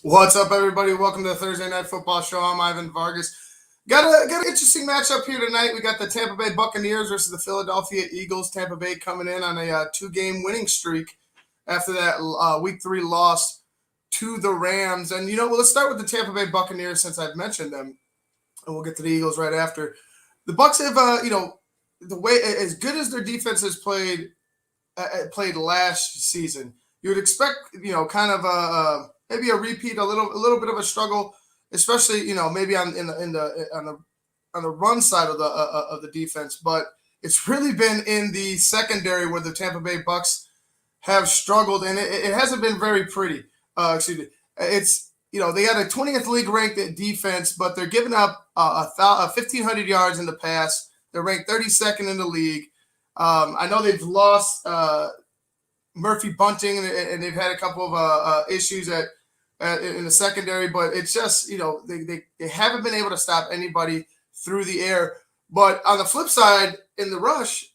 What's up, everybody? Welcome to the Thursday Night Football Show. I'm Ivan Vargas. Got an interesting matchup here tonight. We got the Tampa Bay Buccaneers versus the Philadelphia Eagles. Tampa Bay coming in on a two-game winning streak after that Week 3 loss to the Rams. And, let's start with the Tampa Bay Buccaneers since I've mentioned them, and we'll get to the Eagles right after. The Bucs have, the way as good as their defense has played last season, you would expect, maybe a repeat, a little bit of a struggle, especially maybe on the run side of the defense. But it's really been in the secondary where the Tampa Bay Bucs have struggled, and it hasn't been very pretty. It's they got a 20th league ranked defense, but they're giving up 1,500 yards in the pass. They're ranked 32nd in the league. I know they've lost Murphy Bunting, and they've had a couple of issues in the secondary, but it's just, they haven't been able to stop anybody through the air. But on the flip side, in the rush,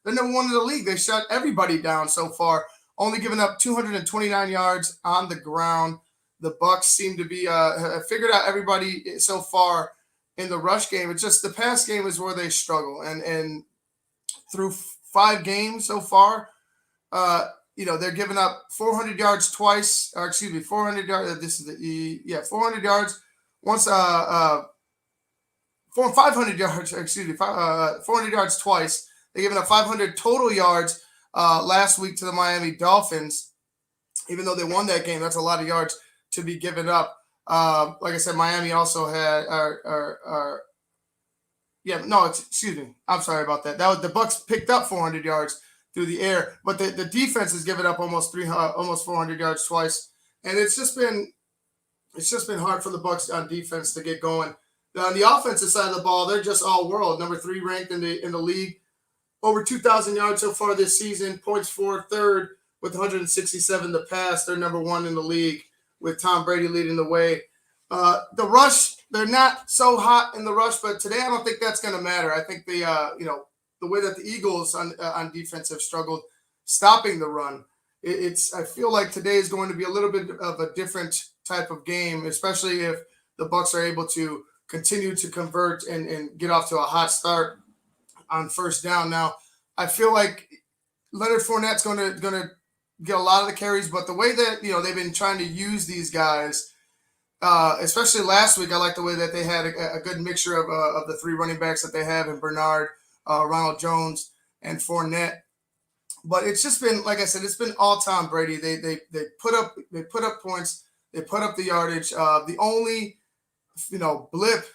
they're number one in the league. They shut everybody down so far, only giving up 229 yards on the ground. The Bucs seem to be have figured out everybody so far in the rush game. It's just the pass game is where they struggle. And through 5 games so far, they're giving up 400 yards twice, 400 yards. This is 400 yards once, 500 yards, 400 yards twice. They're giving up 500 total yards last week to the Miami Dolphins. Even though they won that game, that's a lot of yards to be given up. Like I said, Miami also had, I'm sorry about that. That was the Bucs picked up 400 yards through the air, but the defense has given up almost 400 yards twice, and it's just been hard for the Bucs on defense to get going. On the offensive side of the ball, they're just all world. Number 3 ranked in the league, over 2,000 yards so far this season. Points for third with 167 to pass. They're number 1 in the league with Tom Brady leading the way. The rush, they're not so hot in the rush, but today I don't think that's going to matter. I think the way that the Eagles on defense have struggled stopping the run, I feel like today is going to be a little bit of a different type of game, especially if the Bucs are able to continue to convert and get off to a hot start on first down. Now, I feel like Leonard Fournette's going to get a lot of the carries, but the way that they've been trying to use these guys, especially last week, I like the way that they had a good mixture of the 3 running backs that they have in Bernard, Ronald Jones, and Fournette. But it's just been, like I said, it's been all Tom Brady. They put up points, they put up the yardage. The only blip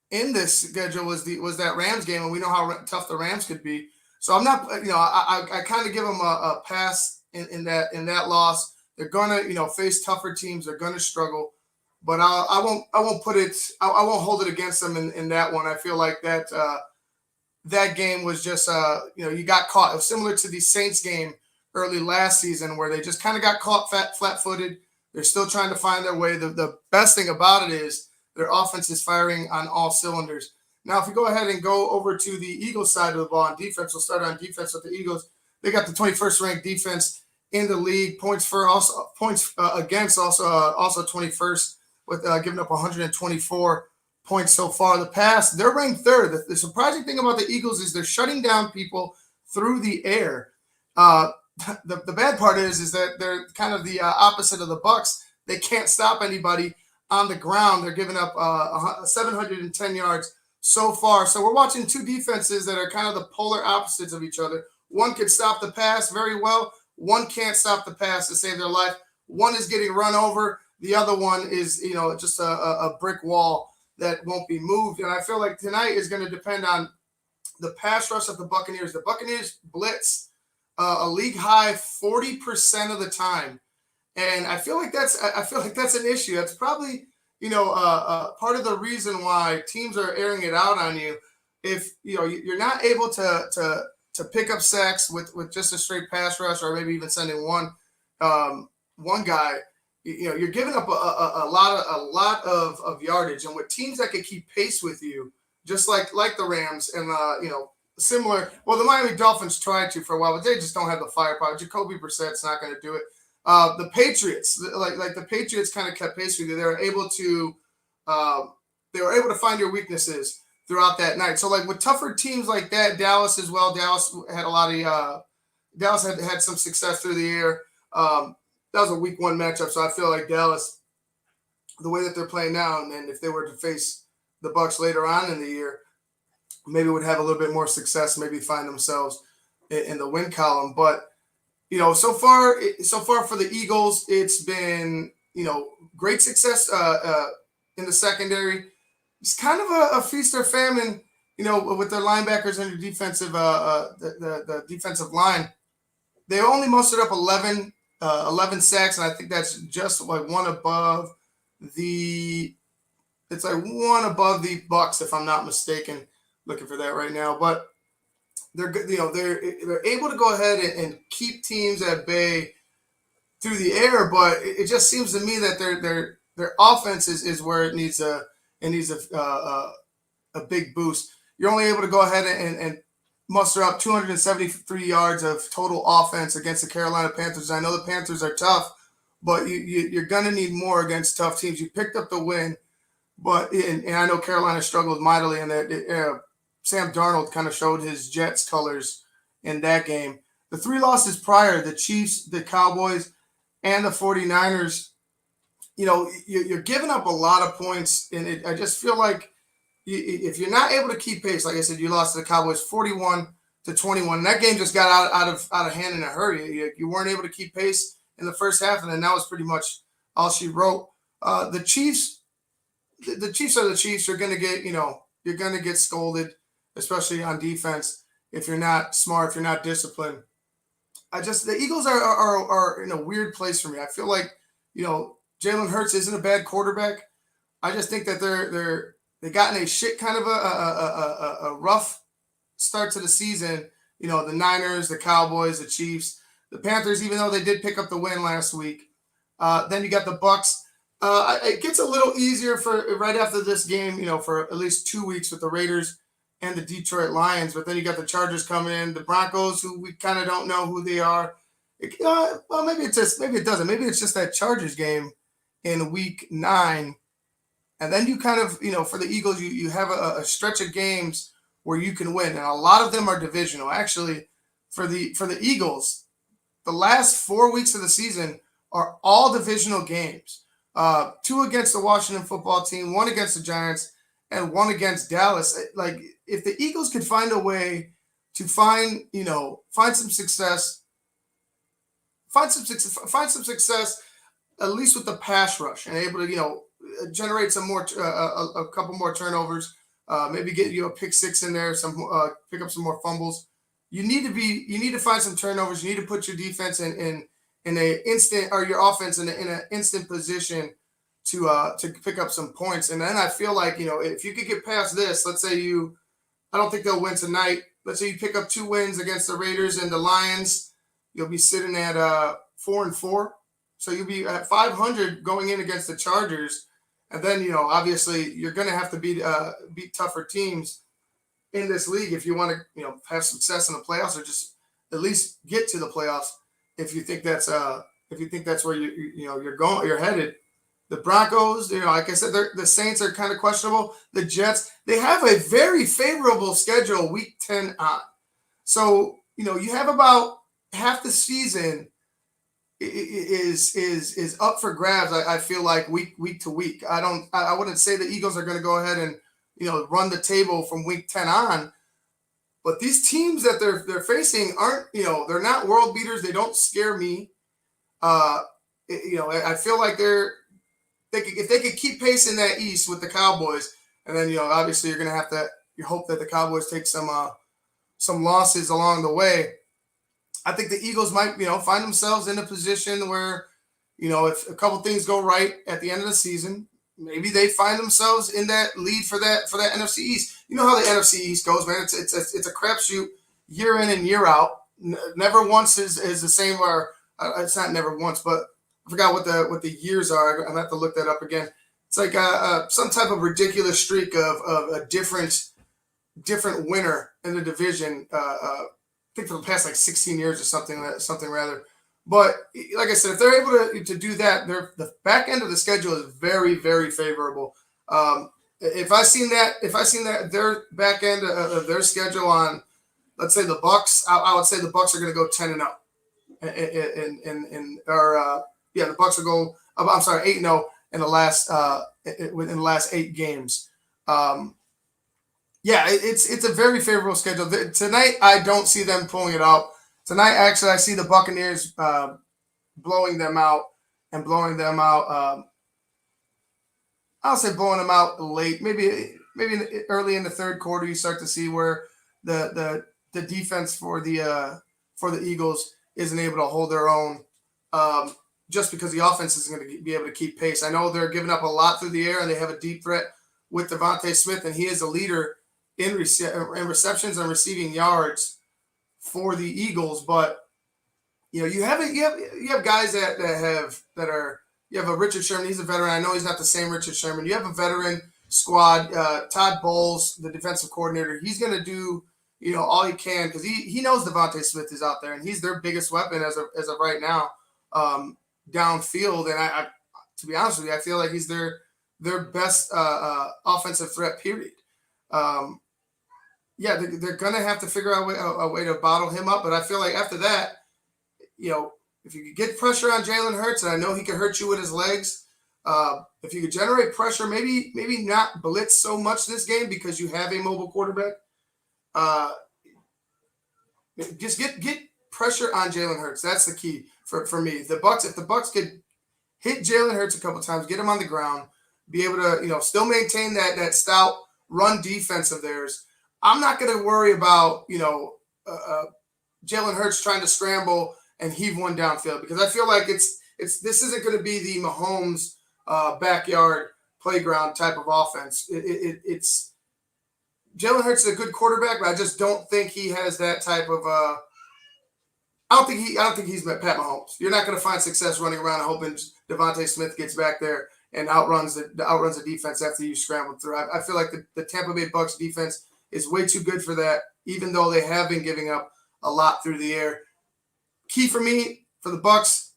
in this schedule was that Rams game, and we know how tough the Rams could be. So I'm not, I kind of give them a pass in that loss. They're gonna face tougher teams. They're gonna struggle, but I won't hold it against them in that one. I feel like that game was just, you got caught. It was similar to the Saints game early last season where they just kind of got caught flat-footed. They're still trying to find their way. The best thing about it is their offense is firing on all cylinders. Now, if we go ahead and go over to the Eagles side of the ball on defense, we'll start on defense with the Eagles. They got the 21st ranked defense in the league. Points against also 21st with giving up 124 points so far. The pass, they're ranked 3rd. The surprising thing about the Eagles is they're shutting down people through the air. The bad part is that they're kind of the opposite of the Bucs. They can't stop anybody on the ground. They're giving up 710 yards so far. So we're watching 2 defenses that are kind of the polar opposites of each other. One can stop the pass very well. One can't stop the pass to save their life. One is getting run over. The other one is, just a brick wall that won't be moved. And I feel like tonight is going to depend on the pass rush of the Buccaneers. The Buccaneers blitz a league high 40% of the time. And I feel like that's an issue. That's probably, part of the reason why teams are airing it out on you. If, you're not able to pick up sacks with just a straight pass rush, or maybe even sending one guy, you're giving up a lot of yardage. And with teams that can keep pace with you, just like the Rams and similar. Well, the Miami Dolphins tried to for a while, but they just don't have the firepower. Jacoby Brissett's not going to do it. The Patriots, like the Patriots, kind of kept pace with you. Uh, they were able to find your weaknesses throughout that night. So like with tougher teams like that, Dallas as well. Dallas had a lot of Dallas had some success through the air. That was a week one matchup, so I feel like Dallas, the way that they're playing now, and if they were to face the Bucs later on in the year, maybe would have a little bit more success. Maybe find themselves in the win column. But so far for the Eagles, it's been great success in the secondary. It's kind of a feast or famine, with their linebackers and their defensive the defensive line. They only mustered up 11 sacks, and I think that's just like one above the. It's like one above the Bucs, if I'm not mistaken. Looking for that right now, but they're good. They're able to go ahead and keep teams at bay through the air, but it just seems to me that their offense is where it needs a big boost. You're only able to go ahead and muster up 273 yards of total offense against the Carolina Panthers. I know the Panthers are tough, but you're going to need more against tough teams. You picked up the win, but and I know Carolina struggled mightily in that. Sam Darnold kind of showed his Jets colors in that game. The three losses prior, the Chiefs, the Cowboys, and the 49ers, you're giving up a lot of points. And I just feel like if you're not able to keep pace, like I said, you lost to the Cowboys 41-21. And that game just got out of hand in a hurry. You weren't able to keep pace in the first half, and then that was pretty much all she wrote. The Chiefs are the Chiefs. You're going to get, you're going to get scolded, especially on defense, if you're not smart, if you're not disciplined. The Eagles are in a weird place for me. I feel like, Jalen Hurts isn't a bad quarterback. I just think that they got in a shit kind of a rough start to the season. The Niners, the Cowboys, the Chiefs, the Panthers, even though they did pick up the win last week. Then you got the Bucs. It gets a little easier for right after this game, for at least 2 weeks with the Raiders and the Detroit Lions. But then you got the Chargers coming in, the Broncos, who we kind of don't know who they are. Well, maybe it doesn't. Maybe it's just that Chargers game in week 9. And then you kind of, for the Eagles, you have a stretch of games where you can win. And a lot of them are divisional. Actually, for the Eagles, the last 4 weeks of the season are all divisional games. 2 against the Washington football team, 1 against the Giants, and 1 against Dallas. Like, if the Eagles could find a way to find some success, at least with the pass rush, and able to, generate some more, a couple more turnovers, maybe get a pick six in there, pick up some more fumbles. You need to find some turnovers. You need to put your defense in a instant, or your offense in an instant position to pick up some points. And then I feel like, if you could get past this, let's say I don't think they'll win tonight. Let's say you pick up 2 wins against the Raiders and the Lions, you'll be sitting at 4-4. So you'll be at 500 going in against the Chargers. And then, obviously you're going to have to beat tougher teams in this league if you want to, have success in the playoffs, or just at least get to the playoffs. If you think that's where you're headed. The Broncos, like I said, the Saints are kind of questionable. The Jets, they have a very favorable schedule week 10 on. So, you have about half the season is up for grabs. I feel like week to week. I wouldn't say the Eagles are going to go ahead and run the table from week 10 on. But these teams that they're facing aren't, they're not world beaters. They don't scare me. I feel like if they could keep pace in that East with the Cowboys, and then obviously you're gonna have to hope that the Cowboys take some losses along the way. I think the Eagles might find themselves in a position where if a couple things go right at the end of the season, maybe they find themselves in that lead for that NFC East. You know how the NFC East goes, man. It's a crapshoot year in and year out. Never once is the same. Or it's not never once, but I forgot what the years are. I'm gonna have to look that up again. It's like some type of ridiculous streak of a different winner in the division. I think for the past like 16 years or something rather. But like I said, if they're able to do that, the back end of the schedule is very, very favorable. If I seen that their back end of their schedule on, let's say the Bucs, I would say the Bucs are going to go 10-0, the Bucs will go. I'm sorry, 8-0 in the last within the last 8 games. It's a very favorable schedule. Tonight, I don't see them pulling it out. Tonight, actually, I see the Buccaneers blowing them out. I'll say blowing them out late, maybe early in the third quarter. You start to see where the defense for the Eagles isn't able to hold their own, just because the offense isn't going to be able to keep pace. I know they're giving up a lot through the air, and they have a deep threat with Devontae Smith, and he is a leader in receptions and receiving yards for the Eagles. But you have guys that you have a Richard Sherman. He's a veteran. I know he's not the same Richard Sherman. You have a veteran squad. Todd Bowles, the defensive coordinator, he's going to do all he can, because he knows Devontae Smith is out there, and he's their biggest weapon as of right now, downfield. And I to be honest with you, I feel like he's their best offensive threat. Period. They're going to have to figure out a way to bottle him up. But I feel like after that, if you could get pressure on Jalen Hurts, and I know he can hurt you with his legs, if you could generate pressure, maybe not blitz so much this game because you have a mobile quarterback. Just get pressure on Jalen Hurts. That's the key for me. If the Bucs could hit Jalen Hurts a couple times, get him on the ground, be able to still maintain that stout run defense of theirs, I'm not going to worry about Jalen Hurts trying to scramble and heave one downfield, because I feel like this isn't going to be the Mahomes backyard playground type of offense. It's Jalen Hurts is a good quarterback, but I just don't think he has that type of. I don't think he's met Pat Mahomes. You're not going to find success running around and hoping Devontae Smith gets back there and outruns the defense after you scrambled through. I feel like the Tampa Bay Bucs defense is way too good for that, even though they have been giving up a lot through the air. Key for me, for the Bucs,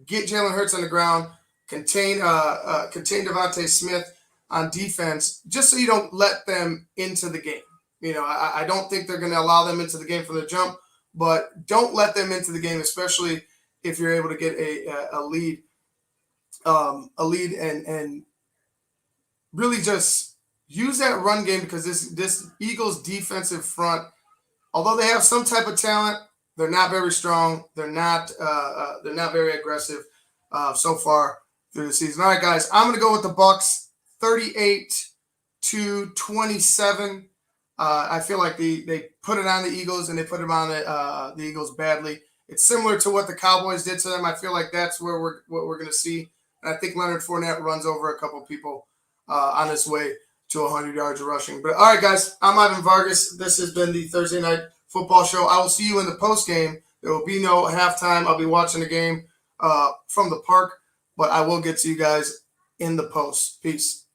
get Jalen Hurts on the ground, contain Devontae Smith on defense, just so you don't let them into the game. I don't think they're going to allow them into the game from the jump, but don't let them into the game, especially if you're able to get a lead, and really just use that run game, because this Eagles defensive front, although they have some type of talent, they're not very strong. They're not very aggressive so far through the season. All right, guys, I'm going to go with the Bucs, 38-27. I feel like they put it on the Eagles, and they put it on the Eagles badly. It's similar to what the Cowboys did to them. I feel like that's what we're going to see. And I think Leonard Fournette runs over a couple people on his way to 100 yards of rushing. But all right, guys, I'm Ivan Vargas. This has been the Thursday Night Football Show. I will see you in the post game. There will be no halftime. I'll be watching the game from the park, but I will get to you guys in the post. Peace.